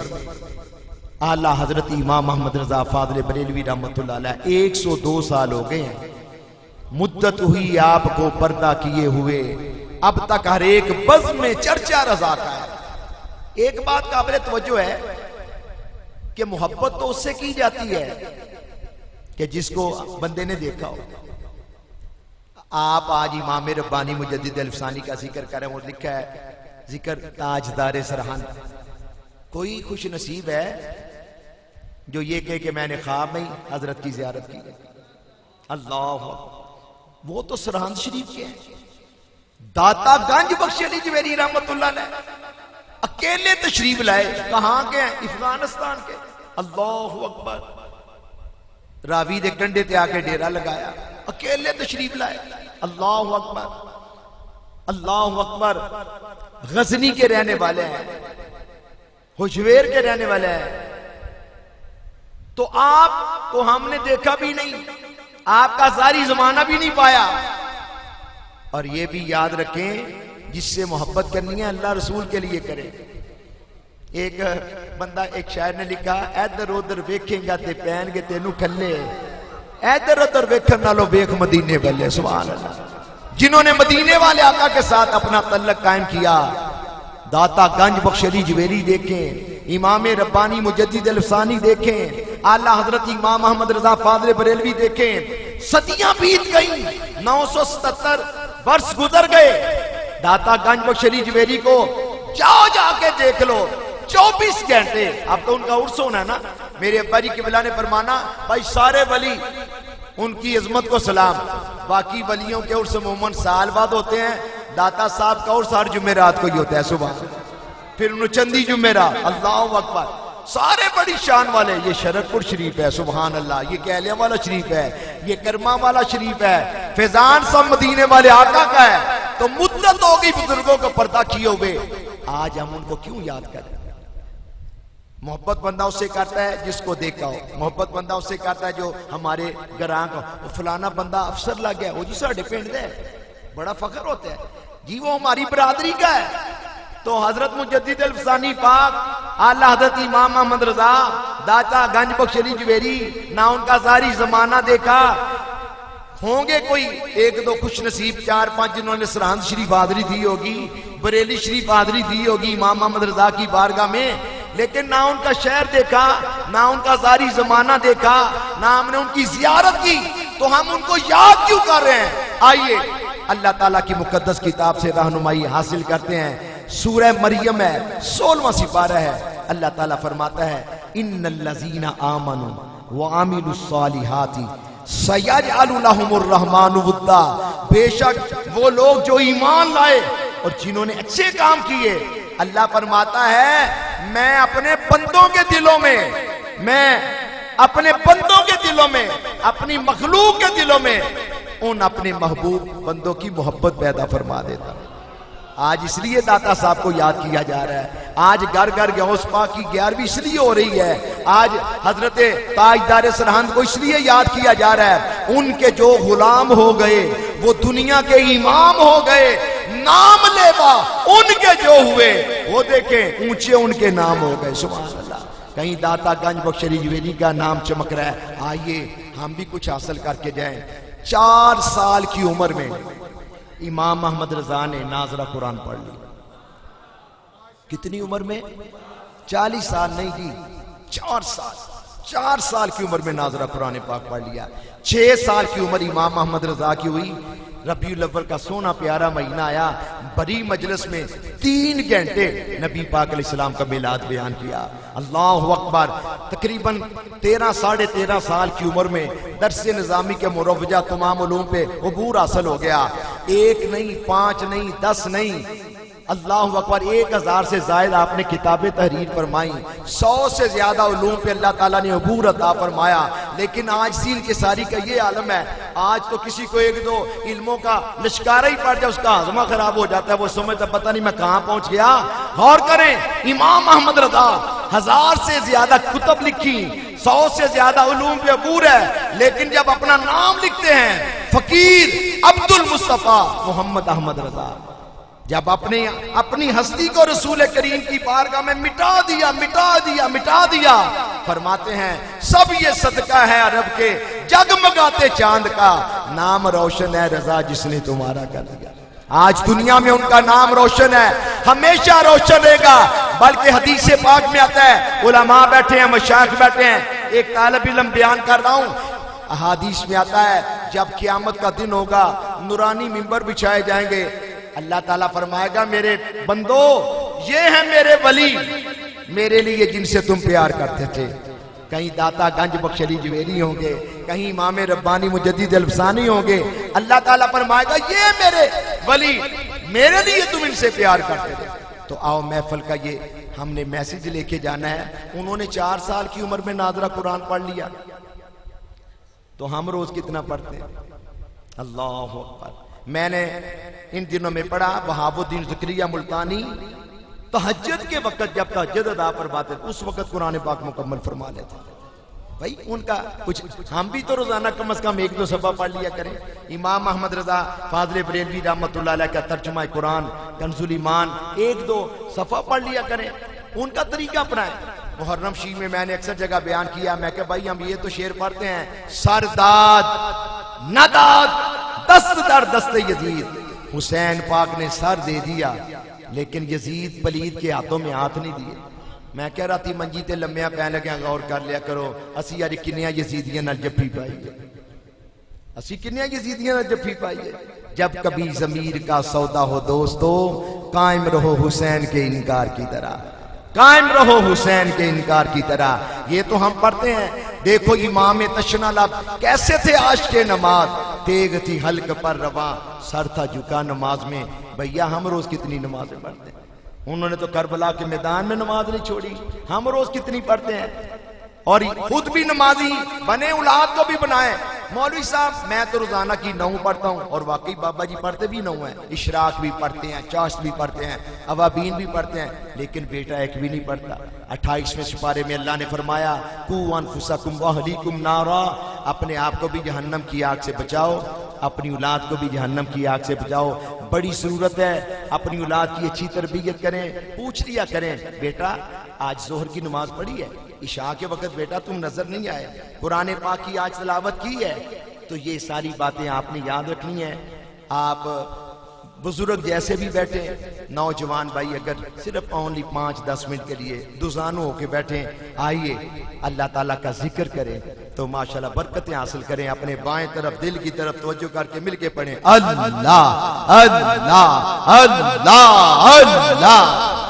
आला हजरत इमाम मोहम्मद रजा फादल बरेलवी रहमतुल्लाह अलैह 102 साल हो गए हैं। मुद्दत हुई आपको पर्दा किए हुए, अब तक हर एक बज़्म में चर्चा रजा का है। एक बात काबिल तवज्जो है कि मोहब्बत तो उससे की जाती है कि जिसको बंदे ने देखा हो। आप आज इमाम रब्बानी मुजद्दिद अल्फसानी का जिक्र करें, वो लिखा है जिक्र ताजदार सरहन। कोई खुश नसीब है जो ये कहे कि मैंने ख्वाब में हजरत की जियारत की। अल्लाह, वो तो सरहंद शरीफ के हैं। दाता गंज बख्श अली जवेरी रहमतुल्लाह अलैह अकेले तशरीफ लाए। कहां के हैं, अफगानिस्तान के। अल्लाह अकबर। रावी दे कंडे ते आके डेरा लगाया, अकेले तशरीफ लाए। अल्लाह अकबर, अल्लाह अकबर। गजनी के रहने वाले हैं, हुजवेर के रहने वाले हैं। तो आपको हमने देखा भी नहीं, आपका सारी जमाना भी नहीं पाया। और ये भी याद रखें जिससे मोहब्बत करनी है अल्लाह रसूल के लिए करें। एक बंदा, एक शायर ने लिखा, इधर उधर वेखेगा ते पैनगे तेनू खल्ले, इधर उधर वेखन नालों वेख मदीने वाले। सुभान अल्लाह। जिन्होंने मदीने वाले आका के साथ अपना तल्लक कायम किया, दाता गंज बख्श अली जवेरी देखें, इमाम रब्बानी मुजद्दिद अल-अफ़सानी देखें, आला हजरत इमाम अहमद रजा फाज़िल बरेलवी देखें। सदियां बीत गई, 977 वर्ष गुजर गए। दाता गंज बख्श अली जवेरी को जाओ जाके देख लो, 24 घंटे। अब तो उनका उर्स होना ना। मेरे अब्बा जी किबला ने फरमाना, भाई सारे वली उनकी इज्जत को सलाम, बाकी वलियों के उर्स अमूमन साल बाद होते हैं। दाता साहब का उर्स हर जुमेरात को ही होता है सुबह, फिर चंदी जुमेरात। अल्लाह अकबर। सारे बड़ी शान वाले। ये शरफपुर शरीफ है, सुभान अल्लाह। ये कहलिया वाला शरीफ है, ये करमा वाला शरीफ है, फैजान सब मदीने वाले आका का है। तो मुद्दत हो गई बुजुर्गों को पर्दा किए हुए, आज हम उनको क्यों याद करें? मोहब्बत बंदा उससे करता है जिसको देखा हो। मोहब्बत बंदा उससे करता है जो हमारे घरां का, फलाना बंदा अफसर लग गया, वो जी साढ़े पिंड है, बड़ा फख्र होता है जी, वो हमारी बरादरी का है। तो हजरत मुजद्दिद अल-अफ़सानी पाक, आला हजरत इमाम अहमद रजा, दाता गंज बख्श अली जवेरी, ना उनका सारी जमाना देखा। होंगे कोई एक दो खुश नसीब, 4-5 जिन्होंने सरहंद शरीफ हाजिरी दी होगी, बरेली शरीफ हाजिरी दी होगी इमाम अहमद रजा की बारगाह में, लेकिन ना उनका शहर देखा, ना उनका सारी जमाना देखा, ना हमने उनकी जियारत की। तो हम उनको याद क्यों कर रहे हैं? आइए अल्लाह ताला की मुकद्दस किताब से रहनुमाई हासिल करते हैं। सूरह मरियम है, 16वां सिपारा है। अल्लाह ताला फरमाता है, इन्नल्लज़ीना आमनू व आमिलुस्सालिहाति सयजअलु लहुमुर रहमानु वुद्दा। बेशक वो लोग जो ईमान लाए और जिन्होंने अच्छे काम किए, अल्लाह फरमाता है मैं अपने बंदों के दिलों में, मैं अपने बंदों के दिलों में, अपनी मखलूक के दिलों में उन अपने महबूब बंदों की मोहब्बत पैदा फरमा देता। आज इसलिए दाता साहब को याद किया जा रहा है। आज घर घर गौस पाक की 11वीं इसलिए हो रही है। आज हजरत ताजदार सरहंद को इसलिए याद किया जा रहा है। उनके जो गुलाम हो गए वो दुनिया के इमाम हो गए, नाम लेवा उनके जो हुए वो देखें ऊंचे उनके नाम हो गए। सुभान अल्लाह। कहीं दाता गंज बख्श अली जवेरी का नाम चमक रहा है। आइए हम भी कुछ हासिल करके जाएं। 4 साल की उम्र में इमाम अहमद रजा ने नाजरा कुरान पढ़ ली। कितनी उम्र में? 40 साल नहीं जी, 4 साल। 4 साल की उम्र में नाजरा कुरान पाक पढ़ लिया। 6 साल की उम्र इमाम अहमद रजा की हुई। रबीउल अव्वल का सोना प्यारा महीना आया। बड़ी मजलिस में 3 घंटे नबी पाक अलैहिस्सलाम का मिलाद बयान किया। अल्लाह अकबर। तकरीबन 13 साढ़े 13 साल की उम्र में दर्स निज़ामी के मुरव्वजा तमाम उलूम पे अबूर हासिल हो गया। 1 नहीं, 5 नहीं, 10 नहीं, अल्लाह अकबर, 1000 से ज्यादा आपने किताबें तहरीर फरमाई। 100 से ज्यादा उलूम पे अल्लाह ताला ने अबूर अता फरमाया। लेकिन आज सीन के सारी का ये आलम है, आज तो किसी को 1-2 इल्मों का लिश्कारा ही पड़ जाए, उसका हजमा खराब हो जाता है, वो समझता पता नहीं मैं कहां पहुंच गया। गौर करें, इमाम अहमद रजा 1000 से ज्यादा कुतब लिखी, 100 से ज्यादा उलूम पे अबूर है, लेकिन जब अपना नाम लिखते हैं फकीर अब्दुल मुस्तफा मोहम्मद अहमद रजा, जब अपनी हस्ती को रसूल करीम की बारगाह में मिटा दिया, मिटा दिया, मिटा दिया, फरमाते हैं सब ये सदका है अरब के जगमगाते चांद का, नाम रोशन है रजा जिसने तुम्हारा कर दिया। आज दुनिया में उनका नाम रोशन है, हमेशा रोशन रहेगा। बल्कि हदीस पाक में आता है, उलमा बैठे हैं, मशाइख बैठे हैं, एक तालिब इल्म बयान कर रहा हूं, अहादीस में आता है जब क़यामत का दिन होगा नूरानी मिंबर बिछाए जाएंगे, अल्लाह ताला फरमाएगा मेरे बंदो ये है मेरे वली, मेरे लिए जिनसे तुम प्यार करते थे। कहीं दाता गंज बख्श अली जवेरी होंगे, कहीं इमाम रब्बानी मुजद्दिद अल-अफ़सानी होंगे। अल्लाह ताला फरमाएगा ये मेरे वली, मेरे लिए तुम इनसे प्यार करते थे। तो आओ महफिल का ये हमने मैसेज लेके जाना है। उन्होंने 4 साल की उम्र में नाज़रा कुरान पढ़ लिया, तो हम रोज कितना पढ़ते हैं? अल्लाह अकबर। मैंने इन दिनों में पढ़ा वहाबुद्दीन ज़करिया मुल्तानी तहज्जुद के वक्त, जब तहज्जुद अदा फरमाते उस वक्त कुरान पाक मुकम्मल फरमा लेते। भाई उनका कुछ हम भी तो रोजाना कम से कम 1-2 सफ़ा पढ़ लिया करें। इमाम अहमद रजा फाज़िल बरेलवी रहमतुल्लाह अलैह का तर्जुमा कुरान कंजुल ईमान 1-2 सफ़ा पढ़ लिया करें, उनका तरीका अपनाएं। मुहर्रम शी में मैंने अक्सर जगह बयान किया, मैं कहा भाई हम ये तो शेर पढ़ते हैं, सरदाद नदाद दस्त दर दस्त यजीद, हुसैन पाक ने सर दे दिया लेकिन यजीद पलीद के हाथों में हाथ नहीं दिए। मैं कह रहा थी मंजी ते लम्बिया पै लगे, गौर कर लिया करो, असी अज किन्नियां यजीदियां नाल जफ्फी पाई है, असी किन्नियां यजीदियां नाल जफ्फी पाई है। जब कभी जमीर का सौदा हो दोस्तों, कायम रहो हुसैन के इनकार की तरह, कायम रहो हुसैन के इनकार की तरह। ये तो हम पढ़ते हैं। देखो इमाम तशना लब कैसे थे आशिक़े नमाज, तेग थी हल्क पर रवा, सर था झुका नमाज में। भैया हम रोज कितनी नमाजें पढ़ते हैं, उन्होंने तो करबला के मैदान में नमाज नहीं छोड़ी, हम रोज कितनी पढ़ते हैं। और खुद भी नमाजी बने, औलाद को भी बनाए। मौलवी साहब मैं तो रोजाना की 9 पढ़ता हूँ, और वाकई बाबा जी पढ़ते भी 9 है, इशराक भी पढ़ते हैं, चाश्त भी पढ़ते हैं, अवाबीन भी पढ़ते हैं, लेकिन बेटा एक भी नहीं पढ़ता। 28वें सिपारे में अल्लाह ने फरमाया कू अनफुसकुम व अहलीकुम नारा, अपने आप को भी जहन्नम की आग से बचाओ, अपनी औलाद को भी जहन्नम की आग से बचाओ। बड़ी जरूरत है अपनी औलाद की अच्छी तरबियत करें, पूछ लिया करें, बेटा आज जोहर की नमाज पढ़ी है, इशा के वक्त बेटा तुम नजर नहीं आए, कुरान पाक की आज तिलावत की है। तो ये सारी बातें आपने याद रखनी है। आप बुजुर्ग जैसे भी बैठे, नौजवान भाई अगर सिर्फ ओनली 5-10 मिनट के लिए दुजानो होके बैठे, आइए अल्लाह ताला का जिक्र करें तो माशाल्लाह बरकतें हासिल करें। अपने बाएं तरफ दिल की तरफ तवज्जो करके मिलके पढ़ें, अल्लाह अल्लाह अल्लाह अल्लाह।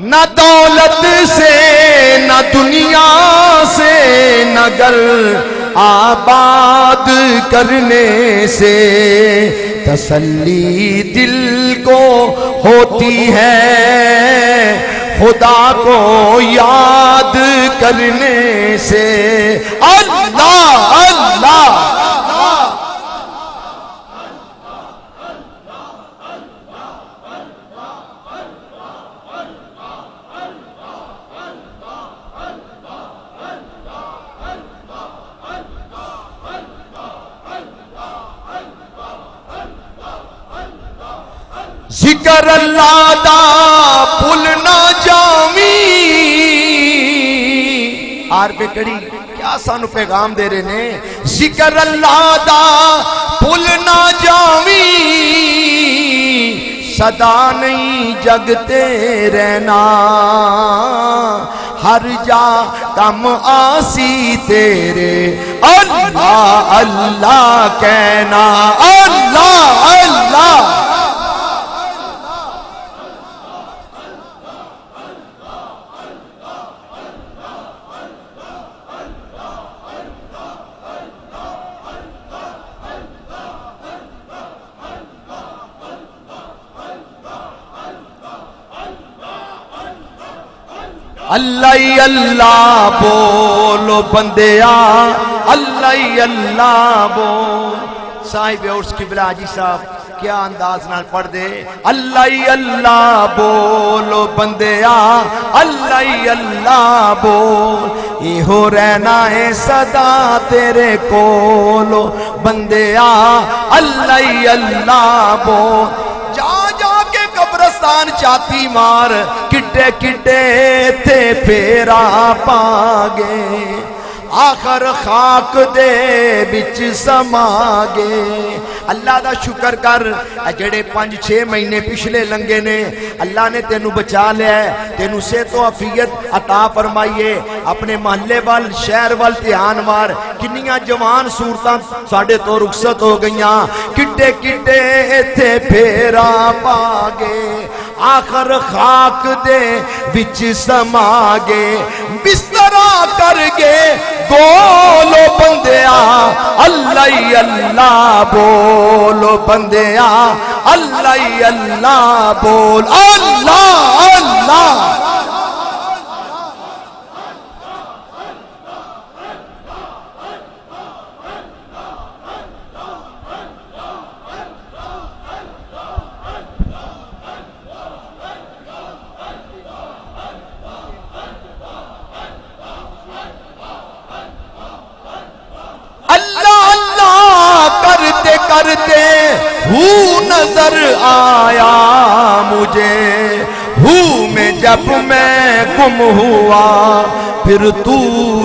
न दौलत से न दुनिया से न घर आबाद करने से तसल्ली दिल को होती है, खुदा को याद करने से। अल्लाह अल्लाह जिक्र अल्लाह दा भुल ना जावी। आर पे कड़ी क्या सानू पैगाम दे रहे ने, जिक्र अल्लाह दा भुल ना जावी, सदा नहीं जगते रहना, हर जा कम आसी तेरे, अल्लाह अल्लाह कहना, अल्लाह अल्लाह। अल्लाह अल्लाह बोलो बंदिया, अल्लाह अल्लाह बोल। साहिब उर्स किबला हाजी साहब क्या अंदाज नाल पढ़ दे, अल्लाह अल्लाह बोलो बंदिया, अल्लाह अल्लाह बोल। इहो रहना है सदा तेरे कोलो बंदिया, अल्लाह अल्लाह बोल। कब्रस्तान चाती मार, किड्डे किड्डे थे फेरा पागे, आखर खाक दे बिच समागे। अल्लाह दा शुक्र कर, जेड़े 5-6 महीने पिछले लंघे ने अल्लाह ने तेनू बचा लिया है, तेनू सेहत अफियत अता फरमाइए। अपने महल्ले वाल शहर वाल ध्यान मार, किन्नियां जवान सूरतां साडे तो रुखसत हो गईयां, किड्डे किड्डे इत्थे फेरा पागे, आखर खाक दे विच समागे। बिस्तरा करगे बोलो बंदिया, अल्लाह अल्लाह बोलो बंदिया, अल्लाह अल्लाह बोल, अल्लाह अल्लाह। करते हूँ नजर आया मुझे, हूँ में जब मैं गुम हुआ फिर तू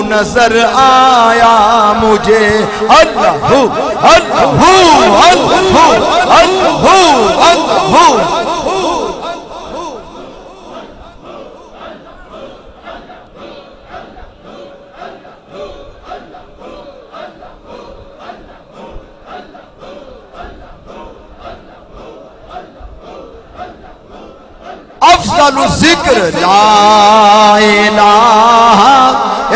नजर आया मुझे। अल्लाह अल्लाह अल्लाह अल्लाह अल्लाह। अफज़ल ज़िक्र ला इलाहा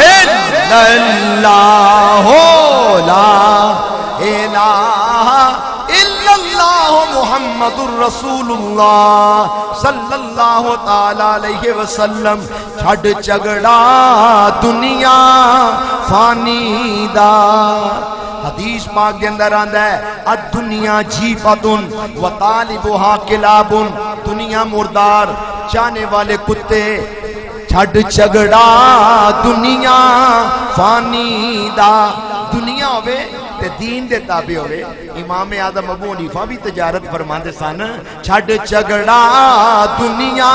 इल्लल्लाह, ला इलाहा इल्लल्लाह मुहम्मदुर रसूलुल्लाह सल्लल्लाहु ताला अलैहि वसल्लम। छड़ झगड़ा दुनिया फानी दा। हदीस पाक के अंदर आंदा है अद्दुनिया जीफतुन व तालिबुहा किलाबुन, दुनिया मुर्दार चाहने वाले कुत्ते, छड़ झगड़ा दुनिया फानी दा। दुनिया होवे ते दीन दे ताबे होवे। इमाम आदम अबू हनीफा भी तजारत फरमाते सन, छड़ झगड़ा दुनिया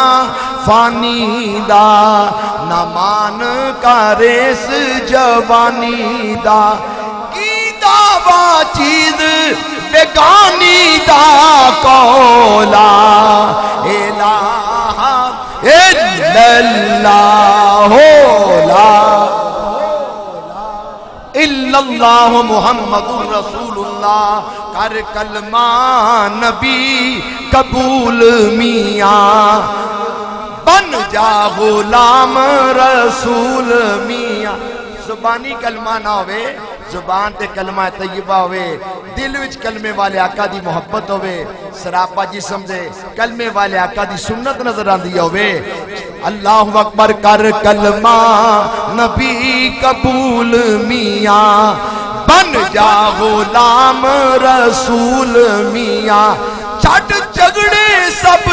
फानी दा, ना मान कारेस जवानी दा, चीज बेगानी दा कौला इलाहा इल्लल्लाह, ला इल्लल्लाह मुहम्मदुर रसूलुल्लाह। कर कलमा नबी कबूल मियाँ, बन जा गुलाम रसूल मियाँ। जुबानी कलमा ना होवे, जुबान ते कलमा तय्यबा होवे, दिल विच कलमे वाले आका दी मोहब्बत होवे, सरापा जिस्म दे कलमे वाले आका दी सुन्नत नजर आंदी होवे। अल्लाहु अकबर कर कलमा नबी कबूल मियाँ, बन जा गुलाम रसूल मियाँ। छड़ झगड़े सब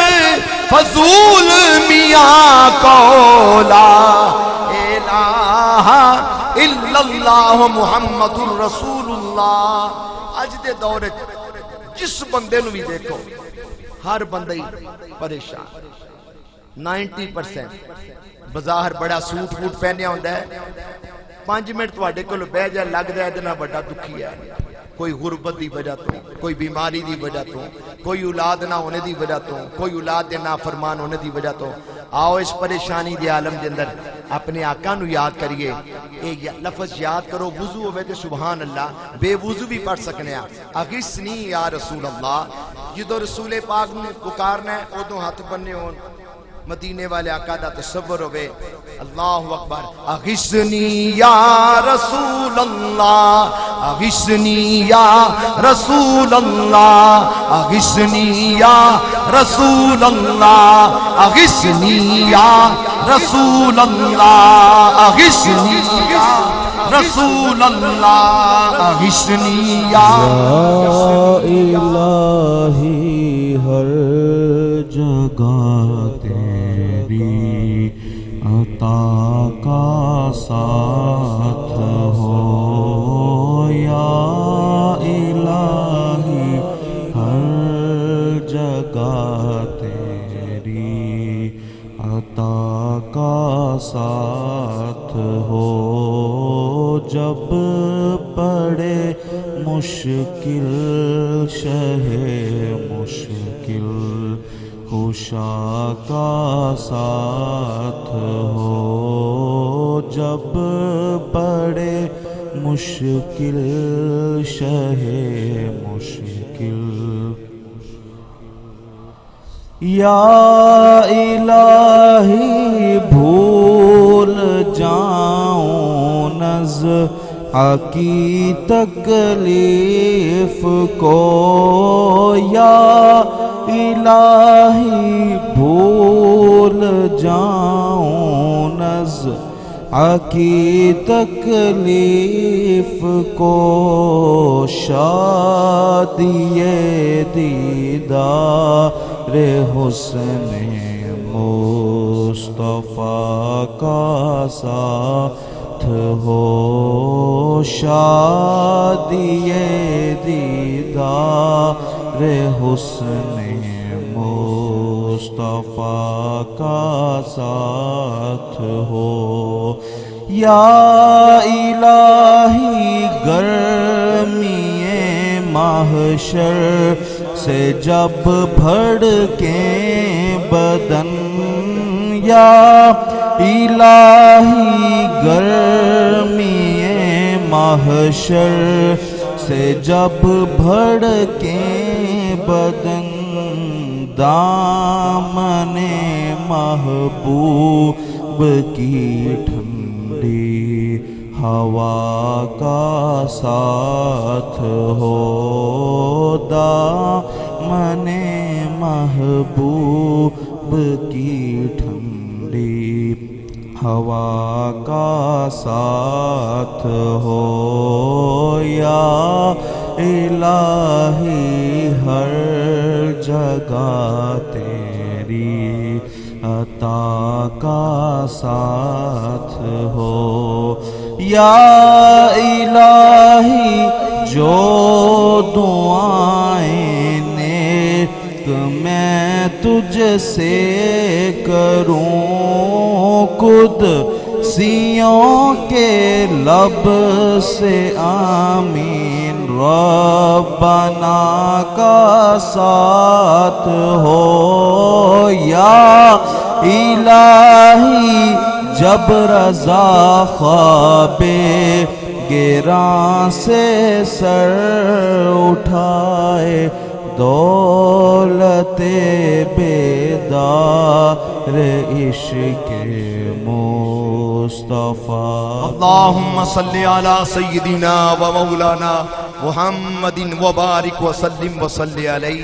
फजूल मियाँ कौला इलाहा इल्लल्लाह मुहम्मदुर रसूलुल्लाह। अज दे दौर जिस बंदे नूं भी देखो, हर बंदा ही परेशान। 90% बाजार बड़ा सूट बूट पहनिया होंदा है, 5 मिनट तुहाडे कोल बह जा लगदा है इतना बड़ा दुखी है। कोई गुरबत की वजह तो, कोई बीमारी की वजह तो, कोई औलाद ना होने की वजह तो, कोई औलाद के नाफरमान होने की वजह तो। आओ इस परेशानी के आलम के अंदर अपने आका नू याद करिए। एक लफज याद करो, वुजू होवे तो सुभान अल्लाह, बेवुजू भी पढ़ सकने। अगिसनी या रसूल अल्लाह। जो रसूले पाक नू पुकारना है उदों हाथ बन्ने हो, मदीने वाले आका दा तसव्वुर होवे। अल्लाहु अकबर। अगिसनी या रसूल अल्लाह, अगिसनी या रसूल अल्लाह, अगिसनी या रसूल अल्लाह, अगिसनी या रसूल अल्लाह, अगिसनी या रसूल अल्लाह, अगिसनी या इलाही। हर जगह तेरी अता का साथ हो या इलाही। हर जगह तेरी अता का साथ हो, जब पड़े मुश्किल शहे मुश्किल खुशा का साथ हो, जब पड़े मुश्किल शहे मुश्किल। या इलाही भूल जाऊं नज़ की तकलीफ को, या इलाही भूल जाऊं नज़ की तकलीफ को, शादिये दीदार हुस्न मुस्तफ़ा का साथ हो शादिये दीदार हुस्ने मुस्तफा का साथ हो। या इलाही गर्मिए महशर से जब भड़के बदन, या इलाही गर्मिए महशर से जब भड़के बदन, दामने महबूब की ठंडी हवा का साथ हो। दामने महबूब की ठंडी हवा का साथ हो। या इलाही हर जगह तेरी अता का साथ हो। या इलाही जो दुआएं नेक मैं तुझसे करूं, कुदसियों के लब से आमीन रब्बना का साथ हो। या इलाही जब रज़ा ख्वाबे गिरां से सर उठाए, दौलते बेदार इश्क़ मुस्तफ़ा। अल्लाहुम्मा सल्ली अला सय्यिदिना व मौलाना मुहम्मदिन व बारिक व सल्लिम व सल्ली अलैहि।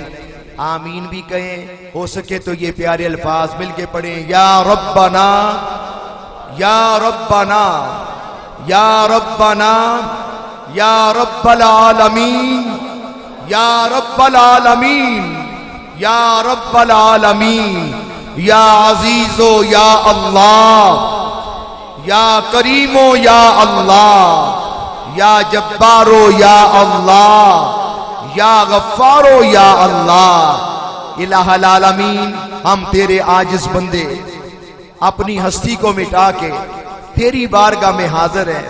आमीन भी कहें, हो सके तो ये प्यारे अल्फाज मिलके पढ़ें। या रब्बना या रब्बना या रब्बना या रब्बल आलमीन या रब्बल आलमीन या रब्बल आलमीन। या अजीजो या अल्लाह, या करीमो या अल्लाह, या जब्बारो या अल्लाह, या गफ्फारो या अल्लाह। इलाहल आलमीन, हम तेरे आजिज बंदे अपनी हस्ती को मिटा के तेरी बारगाह में हाजिर हैं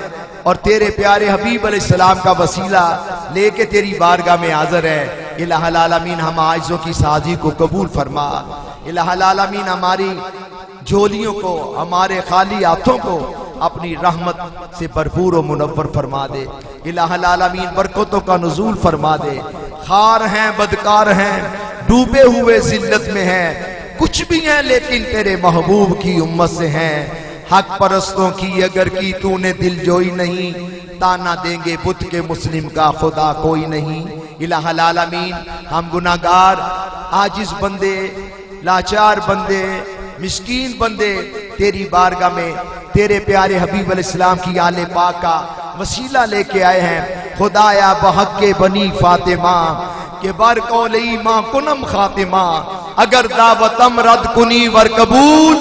और तेरे प्यारे हबीब अलैहिस्सलाम का वसीला लेके तेरी बारगाह में हाजिर है। इलाहल आलमीन, हम आजिज़ों की साजी को कबूल फरमा। इलाहल आलमीन, हमारी झोलियों को, हमारे खाली हाथों को अपनी रहमत से भरपूर व मुनव्वर फरमा दे। इलाहल आलमीन, बरकतों का नुज़ूल फरमा दे। खार हैं, बदकार हैं, डूबे हुए जिल्लत में हैं, कुछ भी हैं लेकिन तेरे महबूब की उम्मत से हैं। हक परस्तों की अगर की तूने दिल जोई नहीं, ताना देंगे बुत के मुस्लिम का खुदा कोई नहीं। इलाहल आलमीन, हम गुनाहगार आजिज बंदे, लाचार बंदे, मिस्कीन बंदे तेरी बारगाह में तेरे प्यारे हबीब अलैहिस्सलाम की आले पाक का वसीला लेके आए हैं। खुदाया बहक के बनी फातिमा के बर कौलई माँ कुनम खातिमा, अगर दावतम रद कुनी वर कबूल,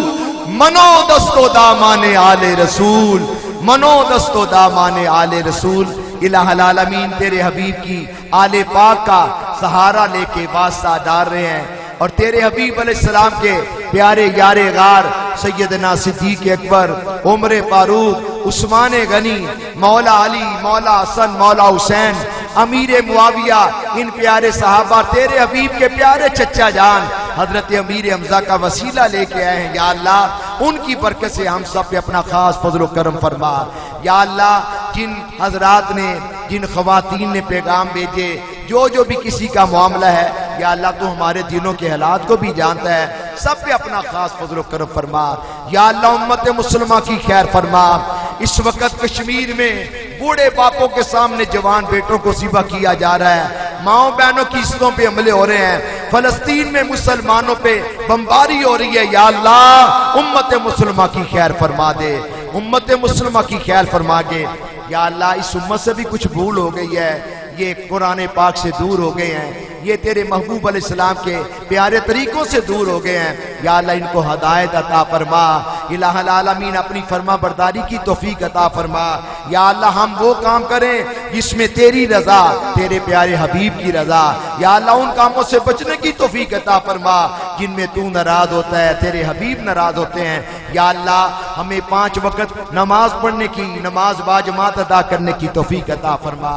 मनो दस्तो दामाने आले रसूल, मनो दस्तो दामाने आले रसूल। इलाहल आलमीन, तेरे हबीब की आले पाक का सहारा लेके वास्ता डाल रहे हैं और तेरे हबीब अलैहिस्सलाम के प्यारे यारे गार सैयदना सिद्दीक अकबर, उमर फारूक, उस्मान गनी, मौला अली, मौला हसन, मौला हुसैन, अमीर मुआविया, इन प्यारे सहाबा तेरे हबीब के प्यारे चच्चा जान हजरत अमीर हमजा का वसीला लेके आए हैं। या अल्लाह, उनकी बरकत से हम सब पे अपना खास फजल करम फरमा। या अल्लाह, जिन हजरात ने, जिन खवातीन ने पैगाम भेजे, जो भी किसी का मामला है, या अल्लाह तू हमारे दिलों के हालात को भी जानता है, सब पे अपना खास फजल करम फरमा। या अल्लाह, उम्मत मुसलमा की खैर फरमा। इस वक्त कश्मीर में बूढ़े बापों के सामने जवान बेटों को ज़िबा किया जा रहा है, माओ बहनों की इज्जतों पे हमले हो रहे हैं, फलस्तीन में मुसलमानों पे बमबारी हो रही है। या अल्लाह, उम्मत मुसलमा की खैर फरमा दे, उम्मत मुसलमा की खैर फरमा के। या अल्लाह, इस उम्मत से भी कुछ भूल हो गई है, ये कुरान पाक से दूर हो गए हैं, ये तेरे महबूब अलैहिस्सलाम के प्यारे तरीकों से दूर हो गए हैं। या अल्लाह इनको हदायत अता फरमा, इलाहुल आलमीन अपनी फरमा बरदारी की तौफीक अता फरमा। या अल्लाह हम वो काम करें जिसमें तेरी रजा, तेरे प्यारे हबीब की रजा, या अल्लाह उन कामों से बचने की तौफीक अता फरमा जिनमें तू नाराज होता है, तेरे हबीब नाराज होते हैं। या अल्लाह हमें 5 वक्त नमाज पढ़ने की, नमाज बाजमात अदा करने की तौफीक अता फरमा।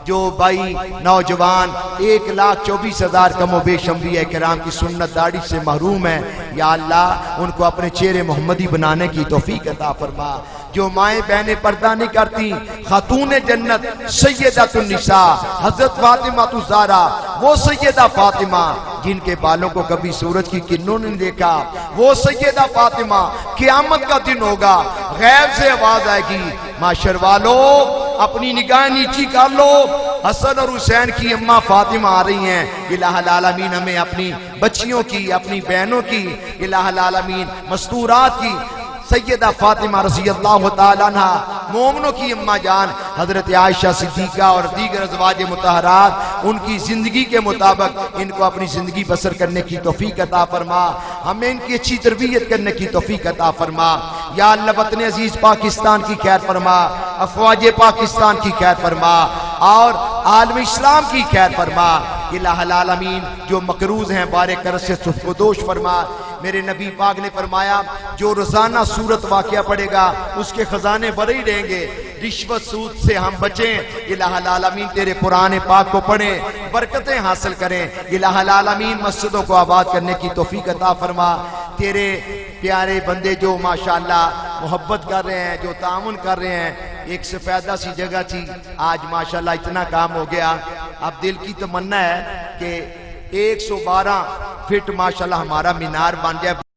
जो भाई नौजवान 1,24,000 कमो बेश अंबिया किराम की सुन्नत दाढ़ी से महरूम है, या अल्लाह उनको अपने चेहरे मोहम्मदी बनाने की तौफीक अता फरमा। जो माएँ बहनें पर्दा नहीं करती, खातून जन्नत सैयदतुन निसा हजरत फातिमा तु ज़हरा, वो सैयदा फातिमा जिनके बालों को कभी सूरज की किरणों ने देखा, वो सैयदा फातिमा क़यामत का दिन होगा, गैब से आवाज आएगी, माशर वालों अपनी निगाह नीची कर लो, हसन और हुसैन की अम्मा फातिमा आ रही हैं। इलाहुल आलमीन हमें अपनी बच्चियों की, अपनी बहनों की, इलाहुल आलमीन मस्तूरात की सैयदा फातिमा रज़ियल्लाहु ताला अन्हा, मोमिनों की अम्मा जान हजरत आयशा सिद्दीका और दीगर अज़वाज मुतहरात, उनकी जिंदगी के मुताबिक इनको अपनी जिंदगी बसर करने की तौफीक अता फरमा। हमें इनकी अच्छी तरबियत करने की तौफीक अता फरमा। या अल्लाह वतन अजीज पाकिस्तान की खैर फरमा, अफवाज पाकिस्तान की खैर फरमा और आलम इस्लाम की खैर फरमा। इलाहुल आलमीन जो मकरूज हैं बारे करस से सुफदोश फरमा। मेरे नबी पाक ने फरमाया जो रोजाना सूरत वाक़या पड़ेगा उसके खजाने भरे ही रहेंगे। रिश्वत सूद से हम बचें, इलाहुल आलमीन तेरे कुरान पाक को पढ़ें, बरकतें हासिल करें। इलाहुल आलमीन मस्जिदों को आबाद करने की तौफीक अता फरमा। तेरे प्यारे बंदे जो माशाअल्लाह मोहब्बत कर रहे हैं, जो तामुन कर रहे हैं, एक सफेदा सी जगह थी, आज माशाअल्लाह इतना काम हो गया। अब दिल की तमन्ना है कि 112 फीट माशाअल्लाह हमारा मीनार बन जाए।